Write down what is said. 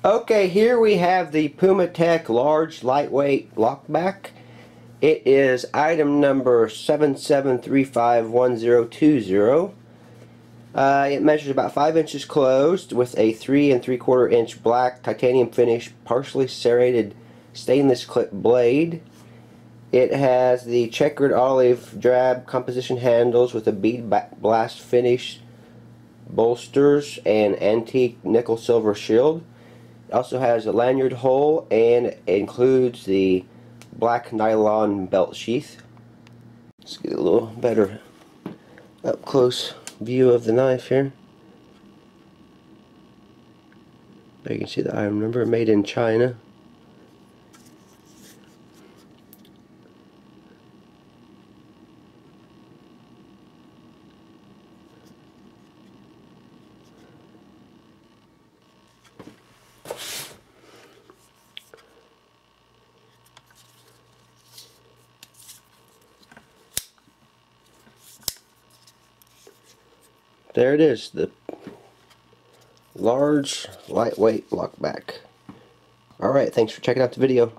Okay, here we have the Puma Tech large lightweight lockback. It is item number 77351020. It measures about 5 inches closed with a 3 3/4 inch black titanium finish, partially serrated stainless clip blade. It has the checkered olive drab composition handles with a bead blast finish, bolsters, and antique nickel silver shield. It also has a lanyard hole and it includes the black nylon belt sheath. Let's get a little better up close view of the knife here. There you can see the item number, made in China. There it is, the large lightweight lockback. Alright, thanks for checking out the video.